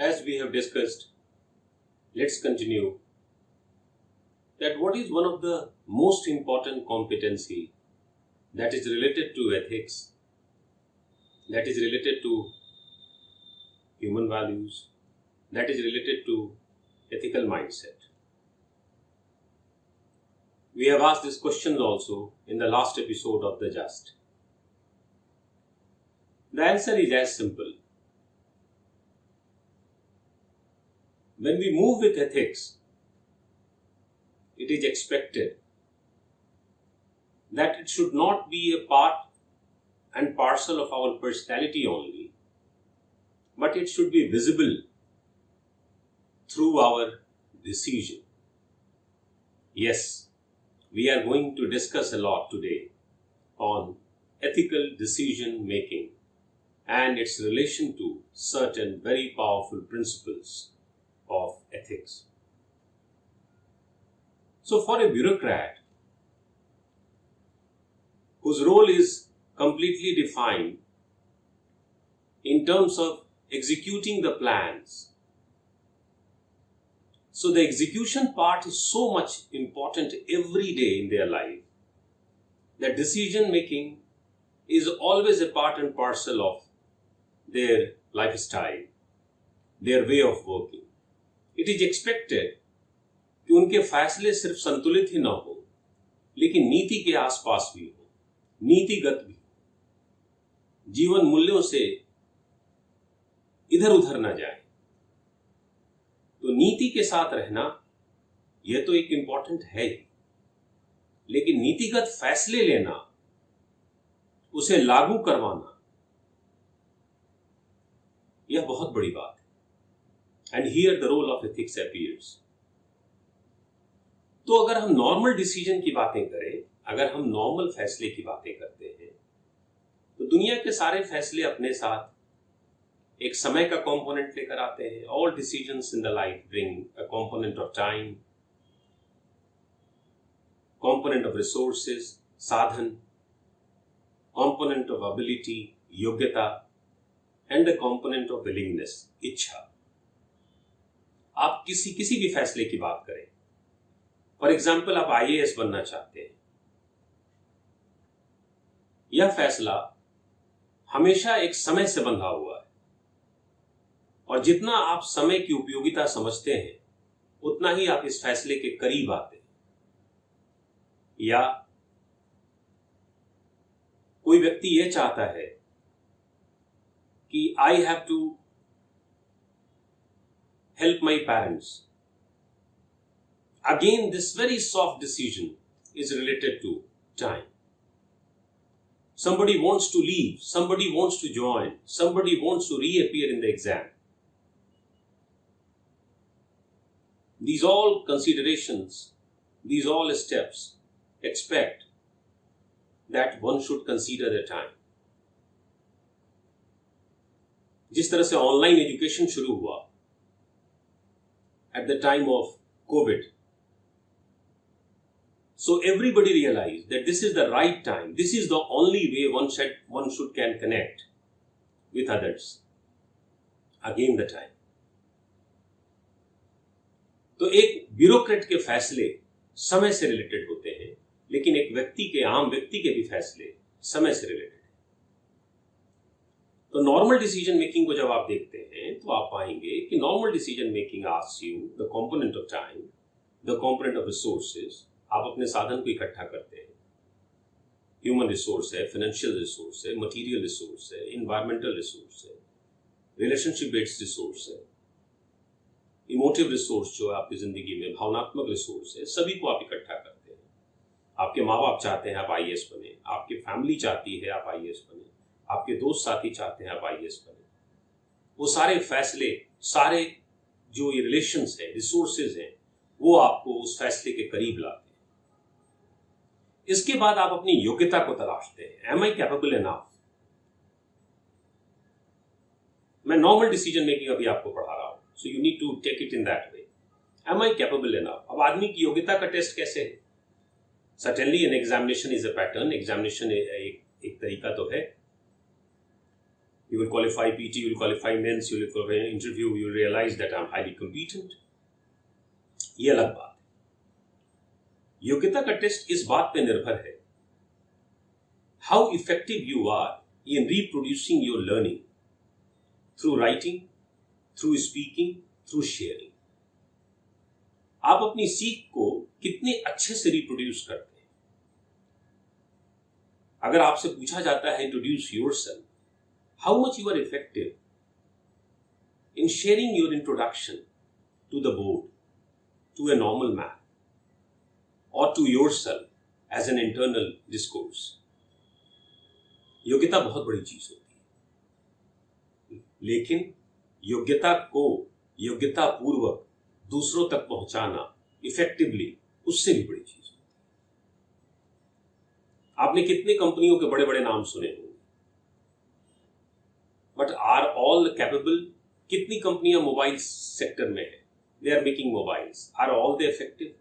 As we have discussed, let's continue that what is one of the most important competency that is related to ethics, that is related to human values, that is related to ethical mindset. We have asked this question also in the last episode of The Just. The answer is as simple. When we move with ethics, it is expected that it should not be a part and parcel of our personality only, but it should be visible through our decision. Yes, we are going to discuss a lot today on ethical decision making and its relation to certain very powerful principles of ethics. So for a bureaucrat whose role is completely defined in terms of executing the plans, so the execution part is so much important every day in their life that decision making is always a part and parcel of their lifestyle, their way of working. It is expected कि उनके फैसले सिर्फ संतुलित ही ना हो, लेकिन नीति के आसपास भी हो, नीतिगत भी हो, जीवन मूल्यों से इधर उधर ना जाए। तो नीति के साथ रहना यह तो एक इम्पॉर्टेंट है ही, लेकिन नीतिगत फैसले लेना, उसे लागू करवाना, यह बहुत बड़ी बात है। And here the role of ethics appears. तो अगर हम नॉर्मल डिसीजन की बातें करें, अगर हम नॉर्मल फैसले की बातें करते हैं, तो दुनिया के सारे फैसले अपने साथ एक समय का कंपोनेंट लेकर आते हैं. All decisions in the life bring a component of time, component of resources, साधन, component of ability, योग्यता, and the component of willingness, इच्छा. आप किसी भी फैसले की बात करें, फॉर एग्जाम्पल आप IAS बनना चाहते हैं, यह फैसला हमेशा एक समय से बंधा हुआ है और जितना आप समय की उपयोगिता समझते हैं उतना ही आप इस फैसले के करीब आते हैं. या कोई व्यक्ति यह चाहता है कि I have to help my parents. Again, this very soft decision is related to time. Somebody wants to leave, somebody wants to join, somebody wants to reappear in the exam. These all considerations, these all steps expect that one should consider the time. जिस तरह से online education शुरू हुआ at the time of COVID. So everybody realized that this is the right time. This is the only way one should can connect with others. Again the time. तो एक bureaucrat के फैसले समय से related होते हैं, लेकिन एक व्यक्ति के, आम व्यक्ति के भी फैसले समय से रिलेटेड. तो नॉर्मल डिसीजन मेकिंग को जब आप देखते हैं तो आप पाएंगे कि normal decision making asks you the component of time, the component of resources. आप अपने साधन को इकट्ठा करते हैं. ह्यूमन रिसोर्स है, फाइनेंशियल रिसोर्स है, मटेरियल रिसोर्स है, एनवायरमेंटल रिसोर्स है, रिलेशनशिप बेस्ड रिसोर्स है, इमोटिव रिसोर्स जो है आपकी जिंदगी में, भावनात्मक रिसोर्स है, सभी को आप इकट्ठा करते हैं. आपके माँ बाप चाहते हैं आप IAS बने, आपकी फैमिली चाहती है आप IAS बने, आपके दोस्त साथी चाहते हैं आप IAS बने. वो सारे फैसले, सारे जो ये रिलेशंस है, रिसोर्सेज हैं, वो आपको उस फैसले के करीब लाते हैं. इसके बाद आप अपनी योग्यता को तलाशते हैं. Am I capable enough? मैं नॉर्मल डिसीजन मेकिंग अभी आपको पढ़ा रहा हूं, so you need to take it in that way. Am I capable enough? अब आदमी की योग्यता का टेस्ट कैसे है? Certainly an examination is a pattern. Examination एक तरीका तो है, You will qualify PT, you will qualify men's, you will qualify interview, you will realize that I am highly competent. ये अलग बात है। योग्यता का टेस्ट इस बात पे निर्भर है how effective you are in reproducing your learning through writing, through speaking, through sharing. आप अपनी सीख को कितने अच्छे से रिप्रोड्यूस करते हैं। अगर आपसे पूछा जाता है introduce yourself, how much you are effective in sharing your introduction to the board, to a normal man, or to yourself as an internal discourse. योग्यता बहुत बड़ी चीज होती है, लेकिन योग्यता को योग्यता पूर्वक दूसरों तक पहुंचाना इफेक्टिवली उससे भी बड़ी चीज होती है। आपने कितने कंपनियों के बड़े बड़े नाम सुने होंगे, बट आर ऑल कैपेबल? कितनी कंपनियां मोबाइल सेक्टर में है, they are making mobiles, are all they effective?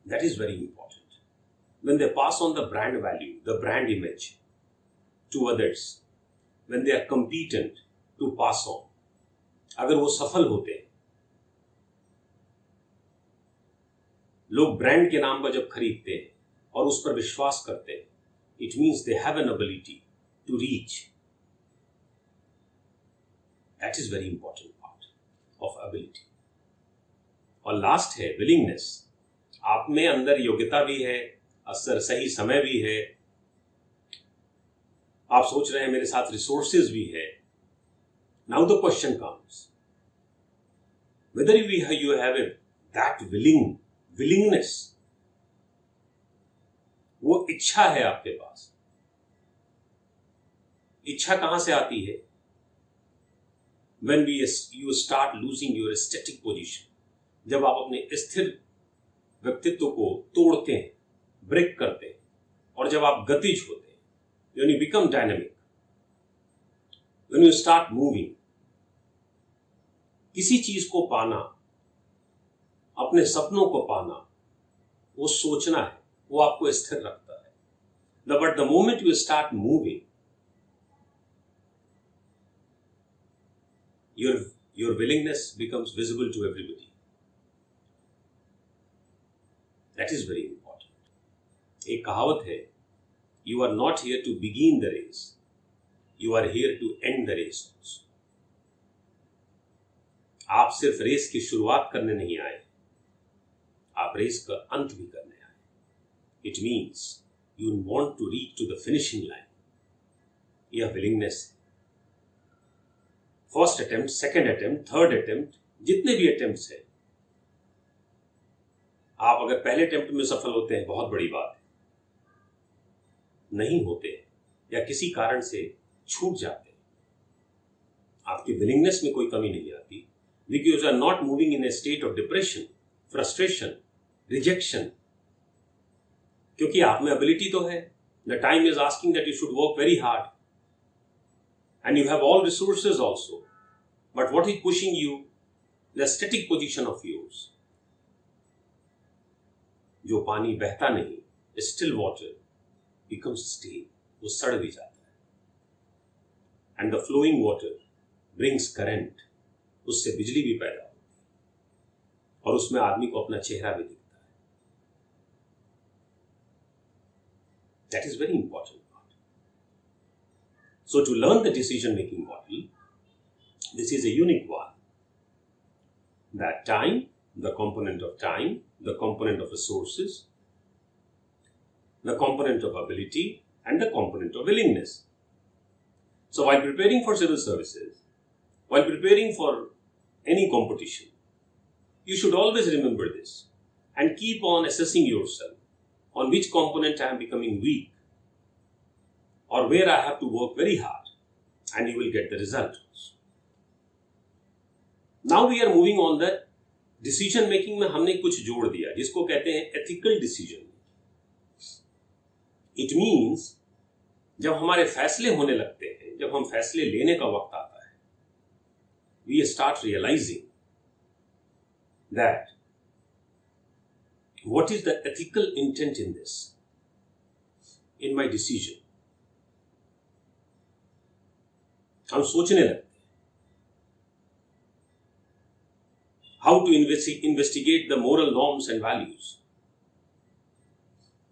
That is very important. When they pass on the brand value, the brand image to others, when they are competent to pass on, अगर वो सफल होते हैं, लोग brand के नाम पर जब खरीदते हैं और उस पर विश्वास करते हैं, it means they have an ability to reach. That is very important part of ability. और लास्ट है विलिंगनेस। आप में अंदर योग्यता भी है, असर सही समय भी है, आप सोच रहे हैं मेरे साथ रिसोर्सेज भी है। Now the question comes whether you have that willingness, वो इच्छा है आपके पास। इच्छा कहां से आती है? When you start losing your static position, जब आप अपने स्थिर व्यक्तित्व को तोड़ते हैं, ब्रेक करते हैं, और जब आप गतिज होते हैं, when you become dynamic, when you start moving, किसी चीज को पाना, अपने सपनों को पाना, वो सोचना है, वो आपको स्थिर रखता है। But the moment you start moving, your willingness becomes visible to everybody. That is very important. एक कहावत है, you are not here to begin the race, you are here to end the race also. आप सिर्फ race की शुरुआत करने नहीं आए, आप रेस का अंत भी करने आए। It means you want to reach to the finishing line. यह willingness है। First attempt, second attempt, third attempt, जितने भी अटेम्प्ट्स हैं, आप अगर पहले अटेम्प्ट में सफल होते हैं, बहुत बड़ी बात है। नहीं होते या किसी कारण से छूट जाते हैं, आपकी विलिंगनेस में कोई कमी नहीं आती, because you are not moving in a state of depression, frustration, rejection, क्योंकि आप में एबिलिटी तो है। The time is asking that you should work very hard, and you have all resources also, but what is pushing you? The static position of yours. जो पानी बहता नहीं, still water becomes stale, वो सड़ भी जाता है, and the flowing water brings current, उससे बिजली भी पैदा होती है और उसमें आदमी को अपना चेहरा भी दिखता है। That is very important. So to learn the decision-making model, this is a unique one. That time, the component of time, the component of resources, the component of ability, and the component of willingness. So while preparing for civil services, while preparing for any competition, you should always remember this and keep on assessing yourself on which component I am becoming weak, or where I have to work very hard, and you will get the result. Now we are moving on the decision making में हमने कुछ जोड़ दिया जिसको कहते हैं ethical decision. It means जब हमारे फैसले होने लगते हैं, जब हम फैसले लेने का वक्त आता है, we start realizing that what is the ethical intent in this, in my decision. हम सोचने लगते हैं how to investigate the moral norms and values,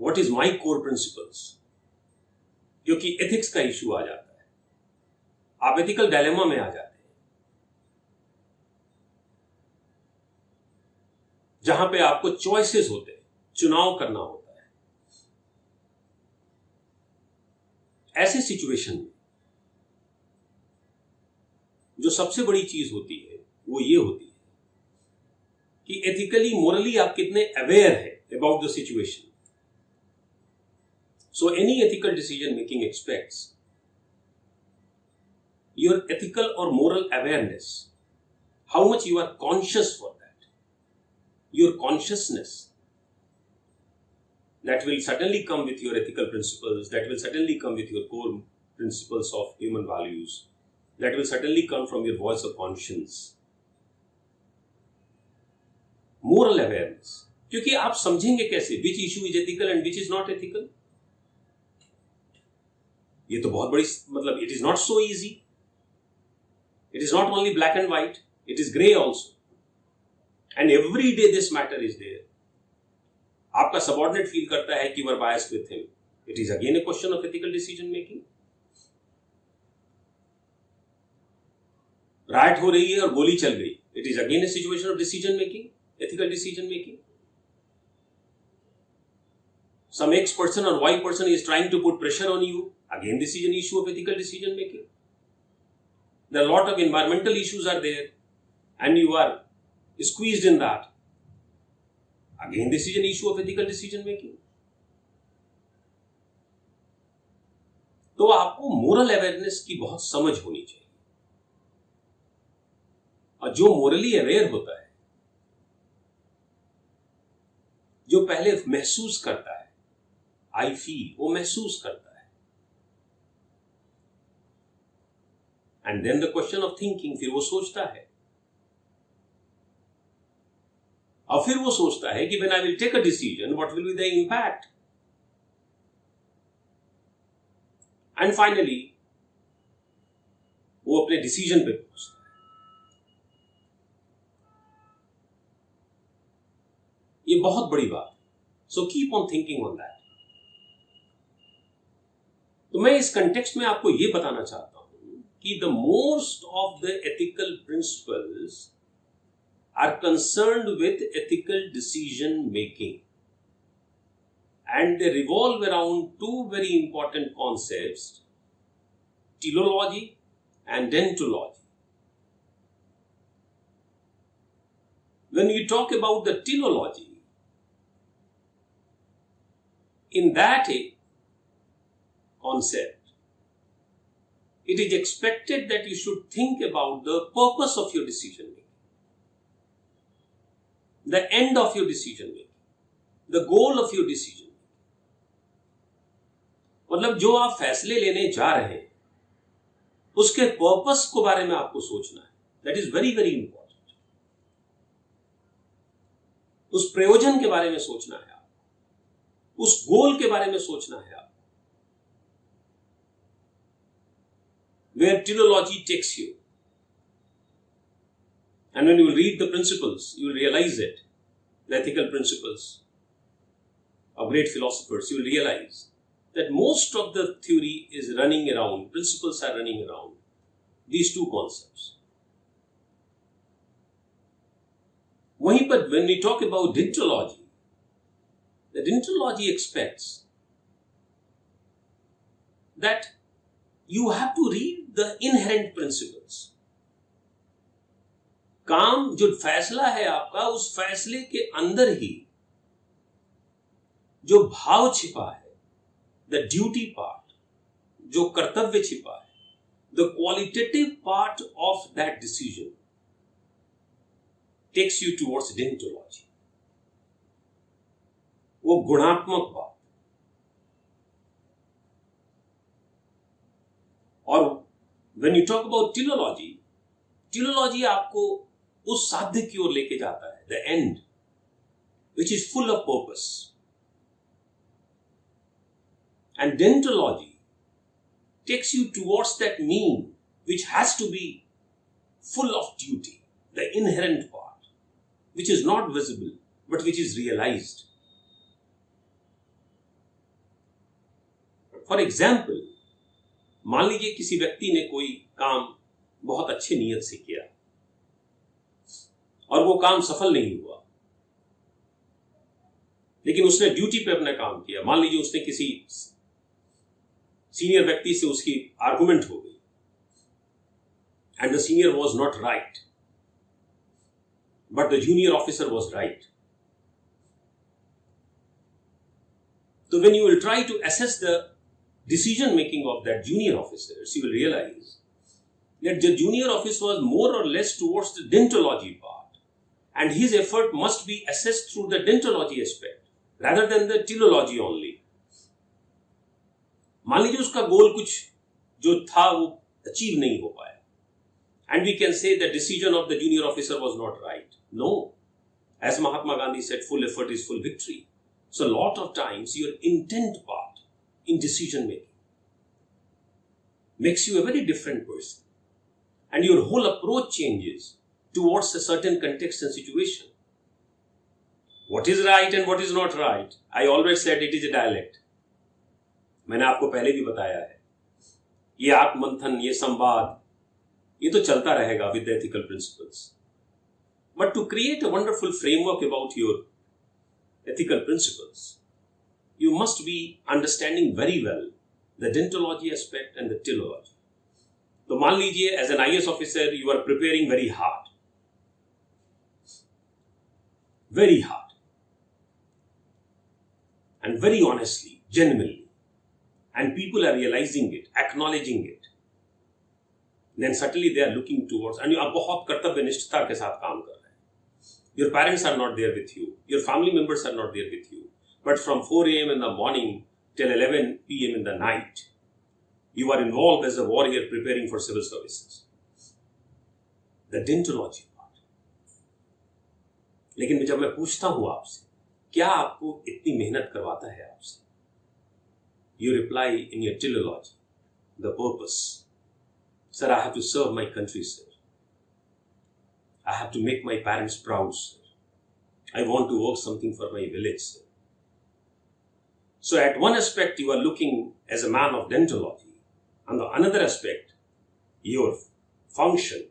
what is my core principles, क्योंकि एथिक्स का इश्यू आ जाता है, आप एथिकल डायलेमा में आ जाते हैं, जहां पे आपको चॉइसेस होते हैं, चुनाव करना होता है। ऐसे सिचुएशन में जो सबसे बड़ी चीज होती है वो ये होती है कि एथिकली मोरली आप कितने अवेयर है about the situation. So any ethical decision making expects your ethical और moral awareness, how much you are conscious for that, your consciousness that will certainly come with your ethical principles, that will certainly come with your core principles of human values, that will certainly come from your voice of conscience. Moral awareness, क्योंकि आप समझेंगे कैसे which issue is ethical and which is not ethical? ये तो बहुत बड़ी, मतलब it is not so easy. It is not only black and white, it is grey also. And every day this matter is there. आपका subordinate feel करता है कि you are biased with him, it is again a question of ethical decision making. Riot हो रही है और गोली चल गई, it is again a situation of decision making, ethical decision making. Some X person और Y person is trying to put pressure on you, again this is an issue of ethical decision making. There are lot of environmental issues are there and you are squeezed in that, again this is an issue of ethical decision making. तो आपको moral awareness की बहुत समझ होनी चाहिए, और जो Morli aware होता है, जो पहले महसूस करता है, आई फील, वो महसूस करता है, and then the question of thinking, फिर वो सोचता है, और फिर वो सोचता है कि when I will take a decision what will be the impact, and finally वो अपने डिसीजन पे पहुंचता है। ये बहुत बड़ी बात है, so keep on thinking on that. तो मैं इस कंटेक्स्ट में आपको ये बताना चाहता हूं कि the most of the ethical principles are concerned with ethical decision making, and they revolve around two very important concepts, telology and dentology. When you talk about the telology, in that concept, it is expected that you should think about the purpose of your decision making, the end of your decision making, the goal of your decision making. मतलब जो आप फैसले लेने जा रहे हैं उसके purpose को बारे में आपको सोचना है, that is very very important. उस प्रयोजन के बारे में सोचना है आपको, उस गोल के बारे में सोचना है आपको। Where teleology takes you, and when you read the principles, you will realize it, the ethical principles of great philosophers, you will realize that most of the theory is running around, principles are running around these two concepts. वहीं पर when we talk about dentology, the dentology expects that you have to read the inherent principles. काम जो फैसला है आपका, उस फैसले के अंदर ही जो भाव छिपा है, द ड्यूटी पार्ट, जो कर्तव्य छिपा है, the qualitative part of that decision takes you towards deontology. वो गुणात्मक बात, और when you talk about teleology, teleology आपको उस साध्य की ओर लेके जाता है, the end which is full of purpose, and deontology takes you towards that mean which has to be full of duty, the inherent part, which is not visible but which is realized. For example, मान लीजिए किसी व्यक्ति ने कोई काम बहुत अच्छे नियत से किया और वो काम सफल नहीं हुआ, लेकिन उसने ड्यूटी पे अपना काम किया। मान लीजिए उसने किसी सीनियर व्यक्ति से उसकी आर्गुमेंट हो गई and the senior was not right but the junior officer was right. So when you will try to assess the decision making of that junior officers, you will realize that the junior officer was more or less towards the dentology part, and his effort must be assessed through the dentology aspect rather than the telology only. मान लीजिए उसका गोल कुछ जो था वो achieve नहीं हो पाया, and we can say the decision of the junior officer was not right. No, as Mahatma Gandhi said, full effort is full victory. So a lot of times your intent part in decision making makes you a very different person, and your whole approach changes towards a certain context and situation. What is right and what is not right, I always said it is a dialect. मैंने आपको पहले भी बताया है, ये आत्ममंथन, ये संवाद, ये तो चलता रहेगा with the ethical principles. But to create a wonderful framework about your ethical principles, you must be understanding very well the dentology aspect and the telology. तो मान लीजिए as an IAS officer you are preparing very hard, and very honestly, genuinely, and people are realizing it, acknowledging it, then certainly they are looking towards, and you are बहुत कर्तव्यनिष्ठता के साथ काम कर रहे हैं. Your parents are not there with you. Your family members are not there with you. But from 4 a.m. in the morning till 11 p.m. in the night, you are involved as a warrior preparing for civil services. The dentology part. लेकिन जब मैं पूछता हूं आपसे, क्या आपको इतनी मेहनत करवाता है आपसे? You reply in your telology, the purpose. Sir, I have to serve my country, sir. I have to make my parents proud, sir. I want to work something for my village, sir. So at one aspect, you are looking as a man of dentology. On the another aspect, your function,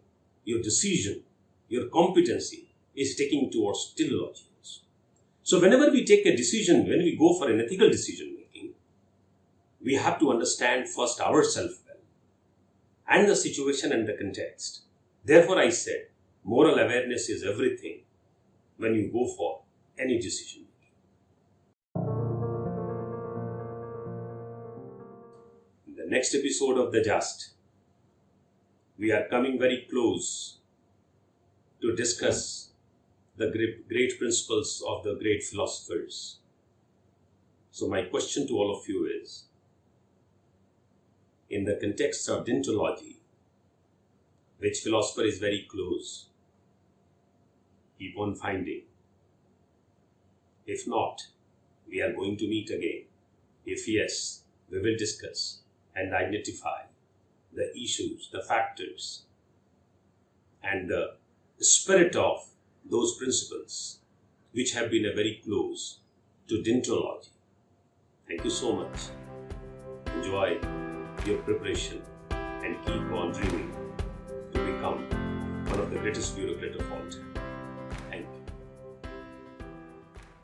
your decision, your competency is taking towards telology. So whenever we take a decision, when we go for an ethical decision making, we have to understand first ourselves well and the situation and the context. Therefore, I said, moral awareness is everything when you go for any decision making. In the next episode of The Just, we are coming very close to discuss the great principles of the great philosophers. So my question to all of you is, in the context of dentology, which philosopher is very close? Keep on finding. If not, we are going to meet again. If yes, we will discuss and identify the issues, the factors, and the spirit of those principles which have been a very close to dentology. Thank you so much. Enjoy your preparation and keep on dreaming to become one of the greatest bureaucrats of all time.